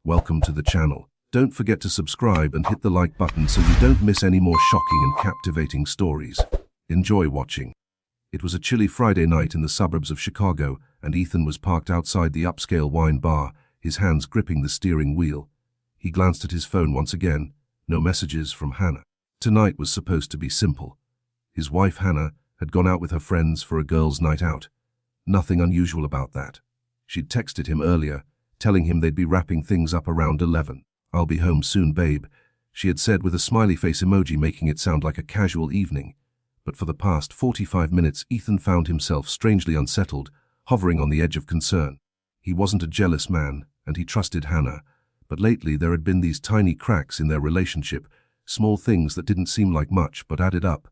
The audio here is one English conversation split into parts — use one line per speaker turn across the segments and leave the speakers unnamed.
Welcome to the channel. Don't forget to subscribe and hit the like button so you don't miss any more shocking and captivating stories. Enjoy watching. It was a chilly Friday night in the suburbs of Chicago, and Ethan was parked outside the upscale wine bar, his hands gripping the steering wheel. He glanced at his phone once again. No messages from Hannah. Tonight was supposed to be simple. His wife Hannah had gone out with her friends for a girls' night out. Nothing unusual about that. She'd texted him earlier, telling him they'd be wrapping things up around 11. "I'll be home soon, babe," she had said with a smiley face emoji, making it sound like a casual evening. But for the past 45 minutes, Ethan found himself strangely unsettled, hovering on the edge of concern. He wasn't a jealous man, and he trusted Hannah, but lately there had been these tiny cracks in their relationship, small things that didn't seem like much but added up.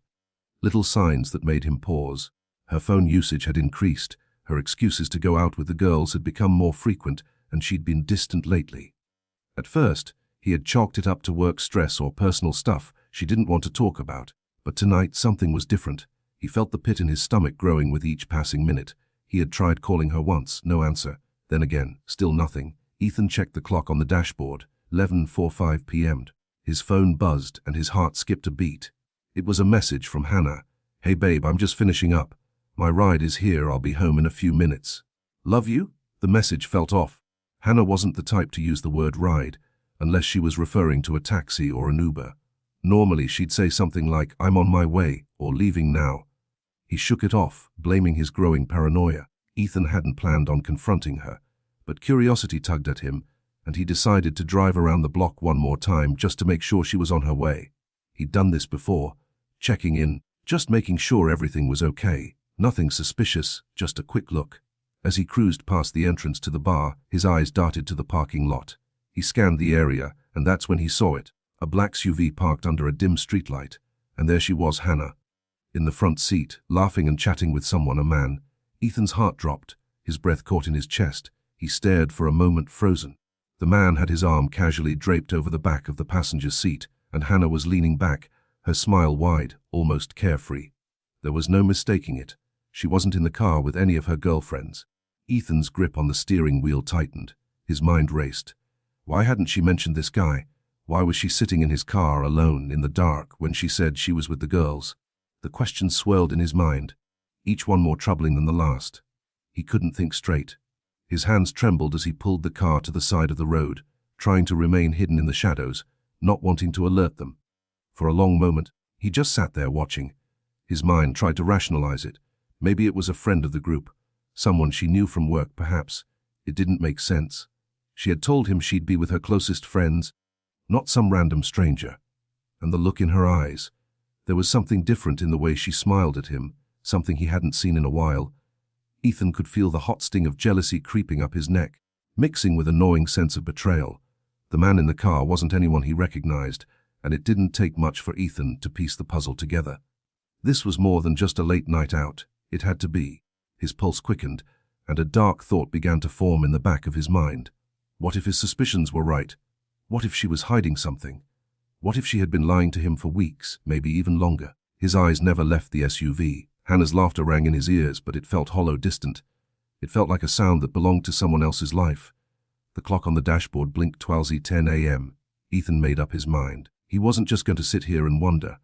Little signs that made him pause. Her phone usage had increased, her excuses to go out with the girls had become more frequent, and she'd been distant lately. At first, he had chalked it up to work stress or personal stuff she didn't want to talk about. But tonight something was different. He felt the pit in his stomach growing with each passing minute. He had tried calling her once, no answer. Then again, still nothing. Ethan checked the clock on the dashboard. 11:45 p.m. His phone buzzed and his heart skipped a beat. It was a message from Hannah. "Hey babe, I'm just finishing up. My ride is here, I'll be home in a few minutes. Love you?" The message felt off. Hannah wasn't the type to use the word ride, unless she was referring to a taxi or an Uber. Normally she'd say something like, "I'm on my way," or "leaving now." He shook it off, blaming his growing paranoia. Ethan hadn't planned on confronting her, but curiosity tugged at him, and he decided to drive around the block one more time just to make sure she was on her way. He'd done this before, checking in, just making sure everything was okay. Nothing suspicious, just a quick look. As he cruised past the entrance to the bar, his eyes darted to the parking lot. He scanned the area, and that's when he saw it. A black SUV parked under a dim streetlight, and there she was, Hannah. In the front seat, laughing and chatting with someone, a man. Ethan's heart dropped, his breath caught in his chest. He stared for a moment, frozen. The man had his arm casually draped over the back of the passenger seat, and Hannah was leaning back, her smile wide, almost carefree. There was no mistaking it. She wasn't in the car with any of her girlfriends. Ethan's grip on the steering wheel tightened. His mind raced. Why hadn't she mentioned this guy? Why was she sitting in his car alone in the dark when she said she was with the girls? The questions swirled in his mind, each one more troubling than the last. He couldn't think straight. His hands trembled as he pulled the car to the side of the road, trying to remain hidden in the shadows, not wanting to alert them. For a long moment, he just sat there watching. His mind tried to rationalize it. Maybe it was a friend of the group, someone she knew from work perhaps. It didn't make sense. She had told him she'd be with her closest friends, not some random stranger. And the look in her eyes. There was something different in the way she smiled at him, something he hadn't seen in a while. Ethan could feel the hot sting of jealousy creeping up his neck, mixing with a gnawing sense of betrayal. The man in the car wasn't anyone he recognized, and it didn't take much for Ethan to piece the puzzle together. This was more than just a late night out. It had to be. His pulse quickened, and a dark thought began to form in the back of his mind. What if his suspicions were right? What if she was hiding something? What if she had been lying to him for weeks, maybe even longer? His eyes never left the SUV. Hannah's laughter rang in his ears, but it felt hollow, distant. It felt like a sound that belonged to someone else's life. The clock on the dashboard blinked 12:10 a.m. Ethan made up his mind. He wasn't just going to sit here and wonder.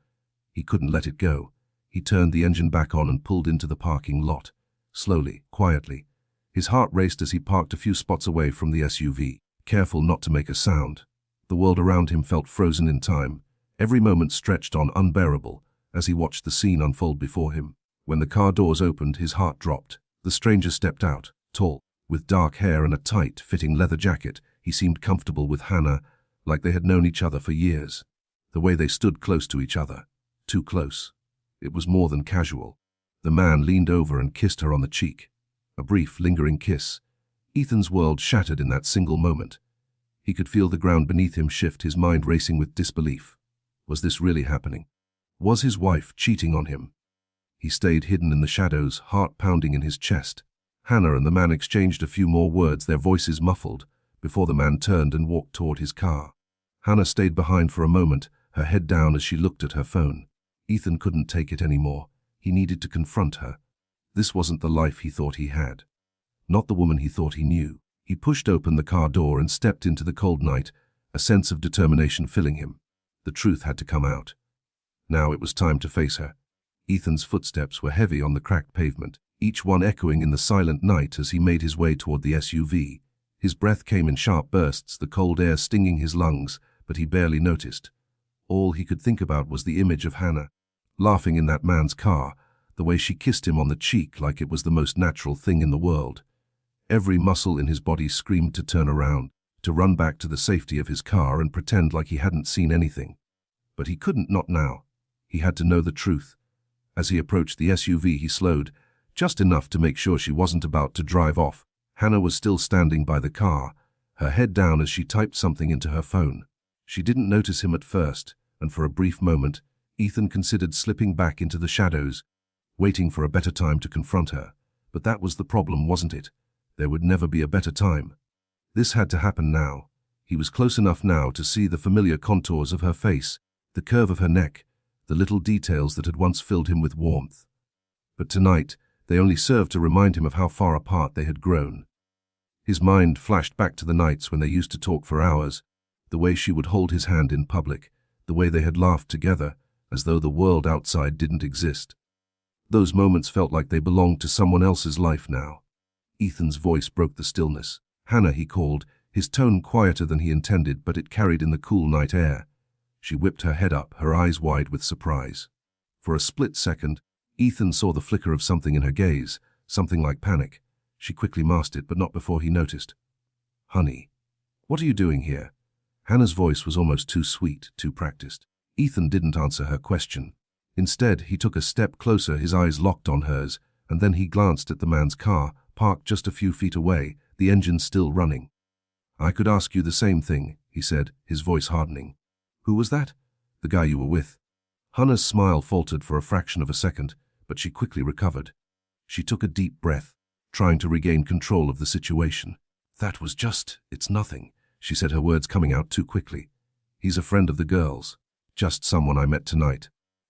He couldn't let it go. He turned the engine back on and pulled into the parking lot. Slowly, quietly. His heart raced as he parked a few spots away from the SUV, careful not to make a sound. The world around him felt frozen in time. Every moment stretched on, unbearable, as he watched the scene unfold before him. When the car doors opened, his heart dropped. The stranger stepped out, tall, with dark hair and a tight-fitting leather jacket. He seemed comfortable with Hannah, like they had known each other for years. The way they stood close to each other. Too close. It was more than casual. The man leaned over and kissed her on the cheek. A brief, lingering kiss. Ethan's world shattered in that single moment. He could feel the ground beneath him shift, his mind racing with disbelief. Was this really happening? Was his wife cheating on him? He stayed hidden in the shadows, heart pounding in his chest. Hannah and the man exchanged a few more words, their voices muffled, before the man turned and walked toward his car. Hannah stayed behind for a moment, her head down as she looked at her phone. Ethan couldn't take it anymore. He needed to confront her. This wasn't the life he thought he had. Not the woman he thought he knew. He pushed open the car door and stepped into the cold night, a sense of determination filling him. The truth had to come out. Now it was time to face her. Ethan's footsteps were heavy on the cracked pavement, each one echoing in the silent night as he made his way toward the SUV. His breath came in sharp bursts, the cold air stinging his lungs, but he barely noticed. All he could think about was the image of Hannah, laughing in that man's car, the way she kissed him on the cheek like it was the most natural thing in the world. Every muscle in his body screamed to turn around, to run back to the safety of his car and pretend like he hadn't seen anything. But he couldn't, not now. He had to know the truth. As he approached the SUV, he slowed, just enough to make sure she wasn't about to drive off. Hannah was still standing by the car, her head down as she typed something into her phone. She didn't notice him at first, and for a brief moment, Ethan considered slipping back into the shadows, waiting for a better time to confront her. But that was the problem, wasn't it? There would never be a better time. This had to happen now. He was close enough now to see the familiar contours of her face, the curve of her neck, the little details that had once filled him with warmth. But tonight, they only served to remind him of how far apart they had grown. His mind flashed back to the nights when they used to talk for hours, the way she would hold his hand in public, the way they had laughed together, as though the world outside didn't exist. Those moments felt like they belonged to someone else's life now. Ethan's voice broke the stillness. "Hannah," he called, his tone quieter than he intended, but it carried in the cool night air. She whipped her head up, her eyes wide with surprise. For a split second, Ethan saw the flicker of something in her gaze, something like panic. She quickly masked it, but not before he noticed. "Honey, what are you doing here?" Hannah's voice was almost too sweet, too practiced. Ethan didn't answer her question. Instead, he took a step closer, his eyes locked on hers, and then he glanced at the man's car, parked just a few feet away, the engine still running. "I could ask you the same thing," he said, his voice hardening. "Who was that?" "The guy you were with." Hannah's smile faltered for a fraction of a second, but she quickly recovered. She took a deep breath, trying to regain control of the situation. "It's nothing," she said, her words coming out too quickly. "He's a friend of the girls. Just someone I met tonight."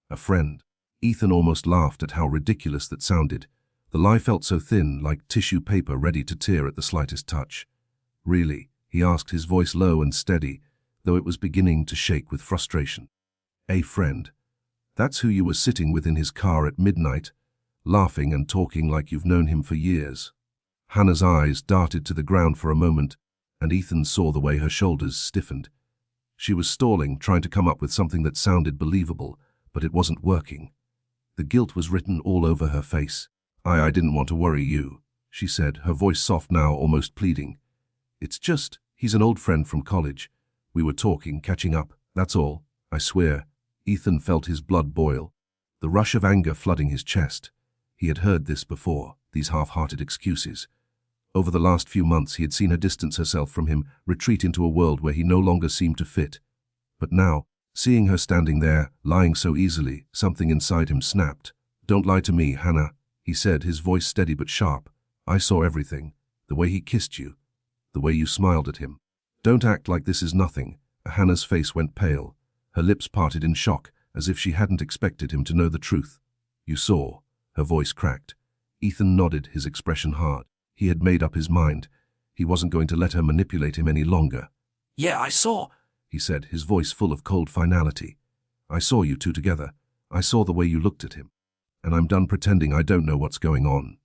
A friend. Ethan almost laughed at how ridiculous that sounded. The lie felt so thin, like tissue paper ready to tear at the slightest touch. "Really?" he asked, his voice low and steady, though it was beginning to shake with frustration. "A friend? That's who you were sitting with in his car at midnight, laughing and talking like you've known him for years?" Hannah's eyes darted to the ground for a moment, and Ethan saw the way her shoulders stiffened. She was stalling, trying to come up with something that sounded believable, but it wasn't working. The guilt was written all over her face. I didn't want to worry you," she said, her voice soft now, almost pleading. "It's just, he's an old friend from college. We were talking, catching up, that's all, I swear." Ethan felt his blood boil, the rush of anger flooding his chest. He had heard this before, these half-hearted excuses. Over the last few months he had seen her distance herself from him, retreat into a world where he no longer seemed to fit. But now, seeing her standing there, lying so easily, something inside him snapped. "Don't lie to me, Hannah," he said, his voice steady but sharp. "I saw everything. The way he kissed you. The way you smiled at him. Don't act like this is nothing." Hannah's face went pale. Her lips parted in shock, as if she hadn't expected him to know the truth. "You saw?" Her voice cracked. Ethan nodded, his expression hard. He had made up his mind. He wasn't going to let her manipulate him any longer. "Yeah, I saw," he said, his voice full of cold finality. "I saw you two together. I saw the way you looked at him. And I'm done pretending I don't know what's going on."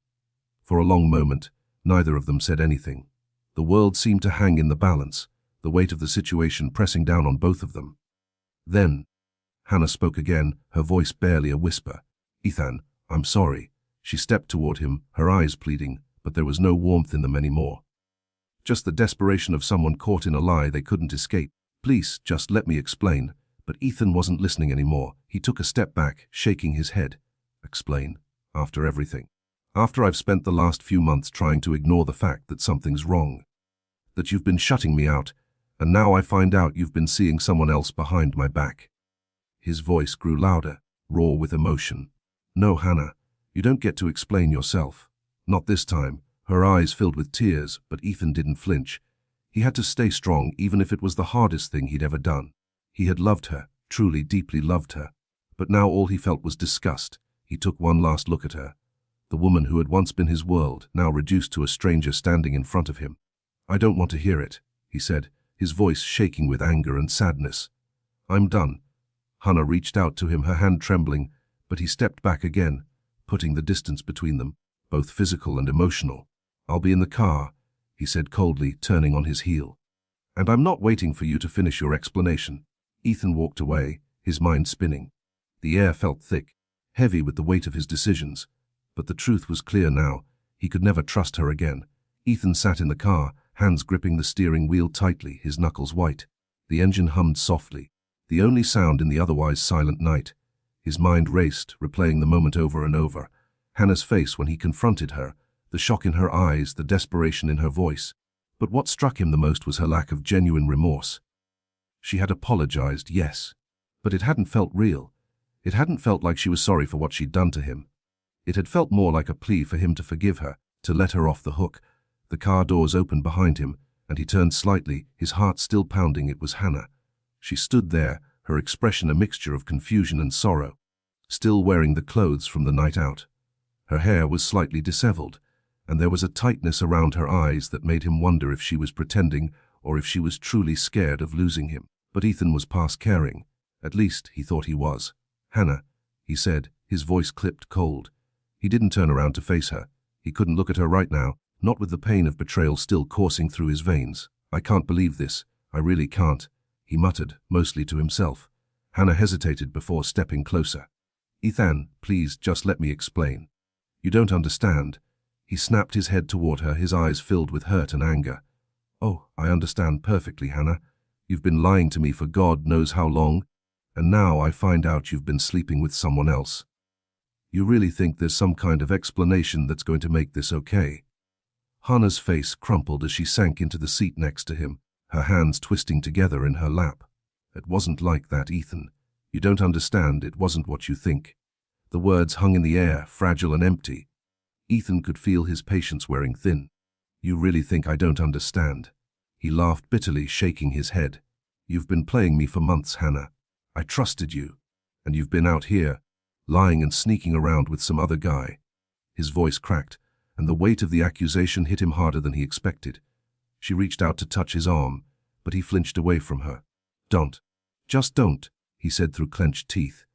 For a long moment, neither of them said anything. The world seemed to hang in the balance, the weight of the situation pressing down on both of them. Then, Hannah spoke again, her voice barely a whisper. "Ethan, I'm sorry." She stepped toward him, her eyes pleading, but there was no warmth in them anymore. Just the desperation of someone caught in a lie they couldn't escape. "Please, just let me explain." But Ethan wasn't listening anymore. He took a step back, shaking his head. "Explain? After everything? After I've spent the last few months trying to ignore the fact that something's wrong? That you've been shutting me out, and now I find out you've been seeing someone else behind my back." His voice grew louder, raw with emotion. "No, Hannah, you don't get to explain yourself. Not this time." Her eyes filled with tears, but Ethan didn't flinch. He had to stay strong, even if it was the hardest thing he'd ever done. He had loved her, truly, deeply loved her. But now all he felt was disgust. He took one last look at her. The woman who had once been his world, now reduced to a stranger standing in front of him. I don't want to hear it, he said, his voice shaking with anger and sadness. I'm done. Hannah reached out to him, her hand trembling, but he stepped back again, putting the distance between them, both physical and emotional. I'll be in the car, he said coldly, turning on his heel. And I'm not waiting for you to finish your explanation. Ethan walked away, his mind spinning. The air felt thick, heavy with the weight of his decisions. But the truth was clear now. He could never trust her again. Ethan sat in the car, hands gripping the steering wheel tightly, his knuckles white. The engine hummed softly, the only sound in the otherwise silent night. His mind raced, replaying the moment over and over. Hannah's face when he confronted her, the shock in her eyes, the desperation in her voice. But what struck him the most was her lack of genuine remorse. She had apologized, yes, but it hadn't felt real. It hadn't felt like she was sorry for what she'd done to him. It had felt more like a plea for him to forgive her, to let her off the hook. The car doors opened behind him, and he turned slightly, his heart still pounding. It was Hannah. She stood there, her expression a mixture of confusion and sorrow, still wearing the clothes from the night out. Her hair was slightly disheveled, and there was a tightness around her eyes that made him wonder if she was pretending or if she was truly scared of losing him. But Ethan was past caring. At least, he thought he was. Hannah, he said, his voice clipped cold. He didn't turn around to face her. He couldn't look at her right now, not with the pain of betrayal still coursing through his veins. I can't believe this. I really can't, he muttered, mostly to himself. Hannah hesitated before stepping closer. Ethan, please, just let me explain. You don't understand. He snapped his head toward her, his eyes filled with hurt and anger. Oh, I understand perfectly, Hannah. You've been lying to me for God knows how long, and now I find out you've been sleeping with someone else. You really think there's some kind of explanation that's going to make this okay? Hannah's face crumpled as she sank into the seat next to him, her hands twisting together in her lap. It wasn't like that, Ethan. You don't understand, it wasn't what you think. The words hung in the air, fragile and empty. Ethan could feel his patience wearing thin. You really think I don't understand? He laughed bitterly, shaking his head. You've been playing me for months, Hannah. I trusted you. And you've been out here, lying and sneaking around with some other guy. His voice cracked, and the weight of the accusation hit him harder than he expected. She reached out to touch his arm, but he flinched away from her. Don't. Just don't, he said through clenched teeth.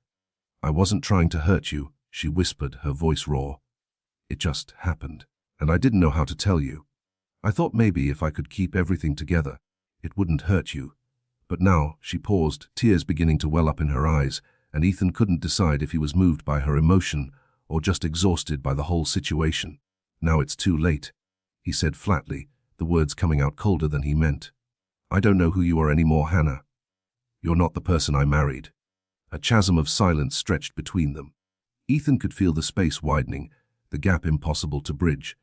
I wasn't trying to hurt you, she whispered, her voice raw. It just happened, and I didn't know how to tell you. I thought maybe if I could keep everything together, it wouldn't hurt you. But now, she paused, tears beginning to well up in her eyes, and Ethan couldn't decide if he was moved by her emotion or just exhausted by the whole situation. Now it's too late, he said flatly, the words coming out colder than he meant. I don't know who you are anymore, Hannah. You're not the person I married. A chasm of silence stretched between them. Ethan could feel the space widening, the gap impossible to bridge.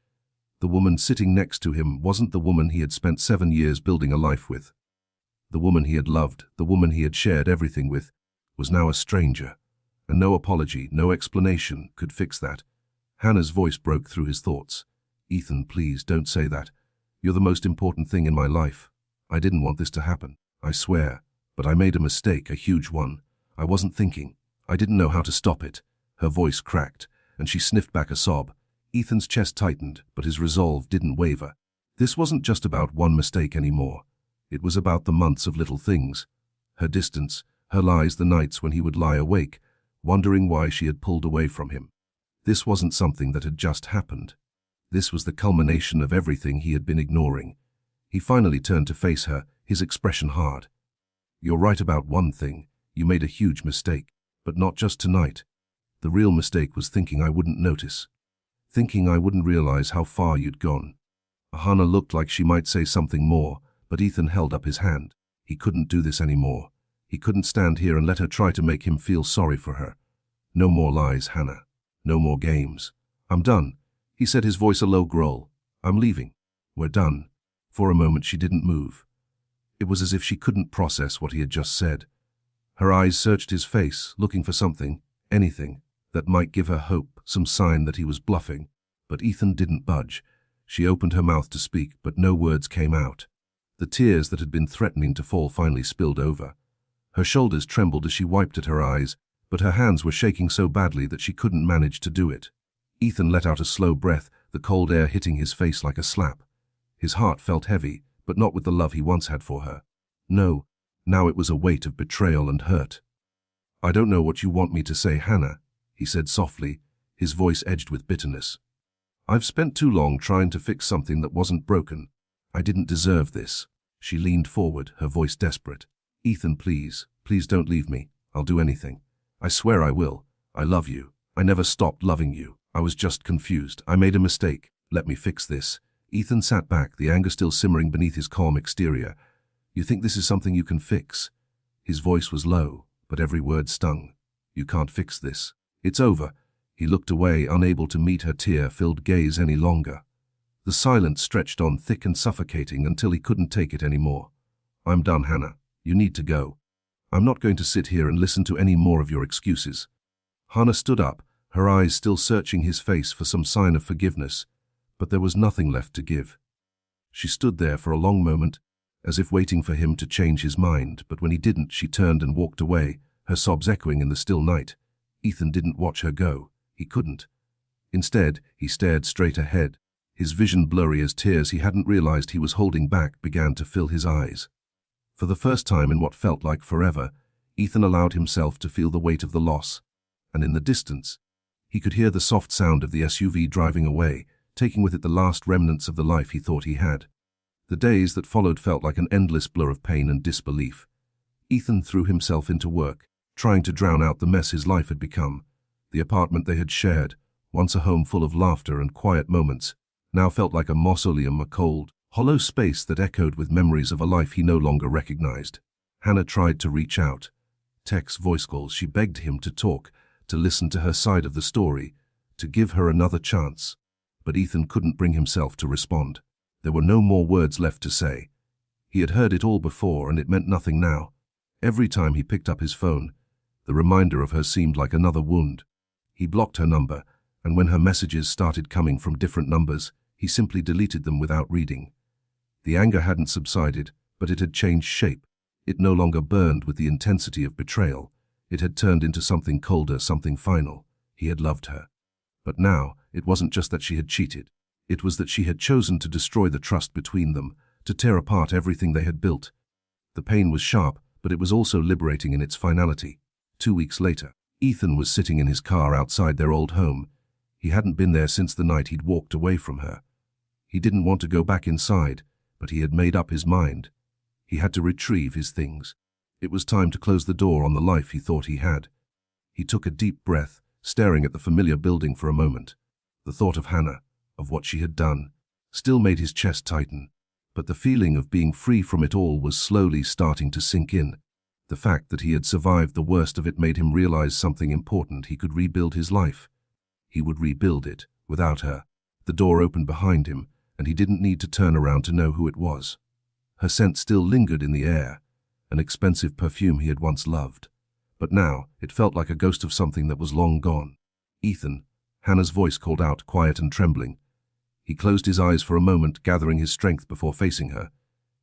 The woman sitting next to him wasn't the woman he had spent 7 years building a life with. The woman he had loved, the woman he had shared everything with, was now a stranger, and no apology, no explanation could fix that. Hannah's voice broke through his thoughts. Ethan, please don't say that. You're the most important thing in my life. I didn't want this to happen, I swear, but I made a mistake, a huge one. I wasn't thinking. I didn't know how to stop it. Her voice cracked, and she sniffed back a sob. Ethan's chest tightened, but his resolve didn't waver. This wasn't just about one mistake anymore. It was about the months of little things. Her distance, her lies, the nights when he would lie awake, wondering why she had pulled away from him. This wasn't something that had just happened. This was the culmination of everything he had been ignoring. He finally turned to face her, his expression hard. You're right about one thing. You made a huge mistake, but not just tonight. The real mistake was thinking I wouldn't notice. Thinking I wouldn't realize how far you'd gone. Hannah looked like she might say something more, but Ethan held up his hand. He couldn't do this anymore. He couldn't stand here and let her try to make him feel sorry for her. No more lies, Hannah. No more games. I'm done, he said, his voice a low growl. I'm leaving. We're done. For a moment she didn't move. It was as if she couldn't process what he had just said. Her eyes searched his face, looking for something, anything, that might give her hope, some sign that he was bluffing. But Ethan didn't budge. She opened her mouth to speak, but no words came out. The tears that had been threatening to fall finally spilled over. Her shoulders trembled as she wiped at her eyes, but her hands were shaking so badly that she couldn't manage to do it. Ethan let out a slow breath, the cold air hitting his face like a slap. His heart felt heavy, but not with the love he once had for her. No, now it was a weight of betrayal and hurt. "I don't know what you want me to say, Hannah," he said softly, his voice edged with bitterness. "I've spent too long trying to fix something that wasn't broken. I didn't deserve this." She leaned forward, her voice desperate. "Ethan, please, please don't leave me. I'll do anything. I swear I will. I love you. I never stopped loving you. I was just confused. I made a mistake. Let me fix this." Ethan sat back, the anger still simmering beneath his calm exterior. "You think this is something you can fix?" His voice was low, but every word stung. "You can't fix this. It's over." He looked away, unable to meet her tear-filled gaze any longer. The silence stretched on, thick and suffocating, until he couldn't take it anymore. "I'm done, Hannah. You need to go. I'm not going to sit here and listen to any more of your excuses." Hannah stood up, her eyes still searching his face for some sign of forgiveness, but there was nothing left to give. She stood there for a long moment, as if waiting for him to change his mind, but when he didn't, she turned and walked away, her sobs echoing in the still night. Ethan didn't watch her go. He couldn't. Instead, he stared straight ahead. His vision blurry as tears he hadn't realized he was holding back began to fill his eyes. For the first time in what felt like forever, Ethan allowed himself to feel the weight of the loss, and in the distance, he could hear the soft sound of the SUV driving away, taking with it the last remnants of the life he thought he had. The days that followed felt like an endless blur of pain and disbelief. Ethan threw himself into work, trying to drown out the mess his life had become. The apartment they had shared, once a home full of laughter and quiet moments, now felt like a mausoleum, a cold, hollow space that echoed with memories of a life he no longer recognized. Hannah tried to reach out. Text, voice calls, she begged him to talk, to listen to her side of the story, to give her another chance. But Ethan couldn't bring himself to respond. There were no more words left to say. He had heard it all before, and it meant nothing now. Every time he picked up his phone, the reminder of her seemed like another wound. He blocked her number, and when her messages started coming from different numbers, he simply deleted them without reading. The anger hadn't subsided, but it had changed shape. It no longer burned with the intensity of betrayal. It had turned into something colder, something final. He had loved her. But now, it wasn't just that she had cheated. It was that she had chosen to destroy the trust between them, to tear apart everything they had built. The pain was sharp, but it was also liberating in its finality. 2 weeks later, Ethan was sitting in his car outside their old home. He hadn't been there since the night he'd walked away from her. He didn't want to go back inside, but he had made up his mind. He had to retrieve his things. It was time to close the door on the life he thought he had. He took a deep breath, staring at the familiar building for a moment. The thought of Hannah, of what she had done, still made his chest tighten, but the feeling of being free from it all was slowly starting to sink in. The fact that he had survived the worst of it made him realize something important. He could rebuild his life. He would rebuild it, without her. The door opened behind him, and he didn't need to turn around to know who it was. Her scent still lingered in the air, an expensive perfume he had once loved. But now, it felt like a ghost of something that was long gone. "Ethan," Hannah's voice called out, quiet and trembling. He closed his eyes for a moment, gathering his strength before facing her.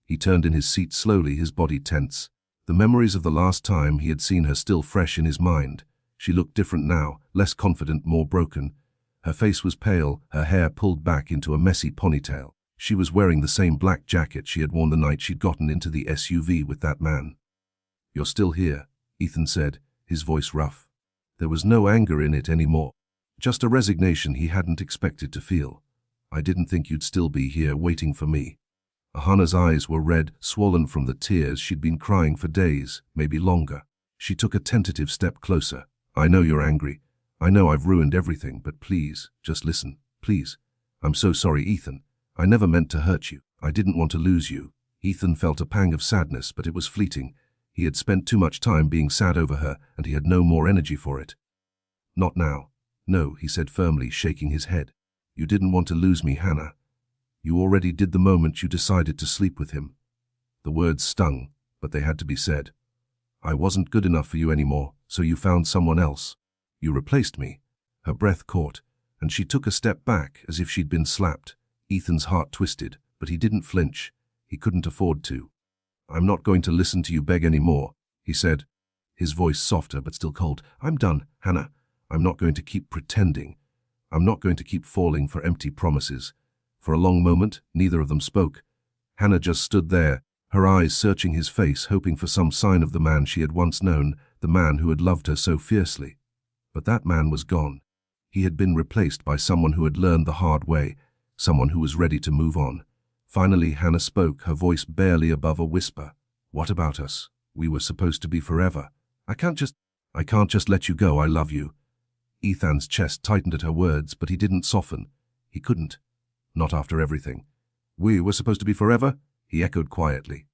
He turned in his seat slowly, his body tense. The memories of the last time he had seen her still fresh in his mind. She looked different now, less confident, more broken. Her face was pale, her hair pulled back into a messy ponytail. She was wearing the same black jacket she had worn the night she'd gotten into the SUV with that man. "You're still here," Ethan said, his voice rough. There was no anger in it anymore, just a resignation he hadn't expected to feel. "I didn't think you'd still be here waiting for me." Hannah's eyes were red, swollen from the tears she'd been crying for days, maybe longer. She took a tentative step closer. "I know you're angry. I know I've ruined everything, but please, just listen, please. I'm so sorry, Ethan. I never meant to hurt you. I didn't want to lose you." Ethan felt a pang of sadness, but it was fleeting. He had spent too much time being sad over her, and he had no more energy for it. "Not now." "No," he said firmly, shaking his head. "You didn't want to lose me, Hannah. You already did the moment you decided to sleep with him." The words stung, but they had to be said. "I wasn't good enough for you anymore, so you found someone else. You replaced me." Her breath caught, and she took a step back as if she'd been slapped. Ethan's heart twisted, but he didn't flinch. He couldn't afford to. "I'm not going to listen to you beg anymore," he said, his voice softer but still cold. "I'm done, Hannah. I'm not going to keep pretending. I'm not going to keep falling for empty promises, For a long moment, neither of them spoke. Hannah just stood there, her eyes searching his face, hoping for some sign of the man she had once known, the man who had loved her so fiercely. But that man was gone. He had been replaced by someone who had learned the hard way, someone who was ready to move on. Finally, Hannah spoke, her voice barely above a whisper. "What about us? We were supposed to be forever. I can't just let you go. I love you." Ethan's chest tightened at her words, but he didn't soften. He couldn't. Not after everything. "We were supposed to be forever?" he echoed quietly.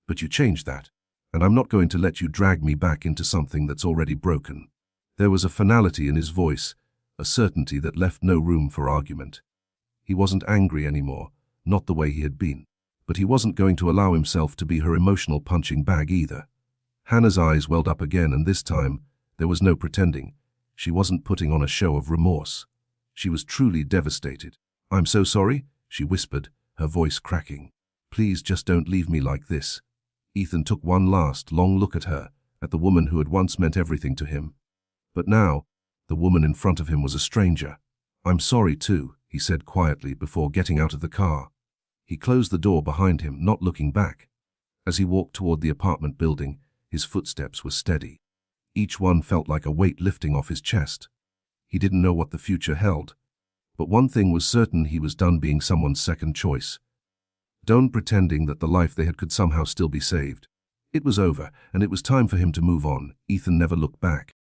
"But you changed that, and I'm not going to let you drag me back into something that's already broken." There was a finality in his voice, a certainty that left no room for argument. He wasn't angry anymore, not the way he had been. But he wasn't going to allow himself to be her emotional punching bag either. Hannah's eyes welled up again, and this time, there was no pretending. She wasn't putting on a show of remorse. She was truly devastated. "I'm so sorry," she whispered, her voice cracking. "Please just don't leave me like this." Ethan took one last, long look at her, at the woman who had once meant everything to him. But now, the woman in front of him was a stranger. "I'm sorry too," he said quietly before getting out of the car. He closed the door behind him, not looking back. As he walked toward the apartment building, his footsteps were steady. Each one felt like a weight lifting off his chest. He didn't know what the future held. But one thing was certain: he was done being someone's second choice. Done pretending that the life they had could somehow still be saved. It was over, and it was time for him to move on. Ethan never looked back.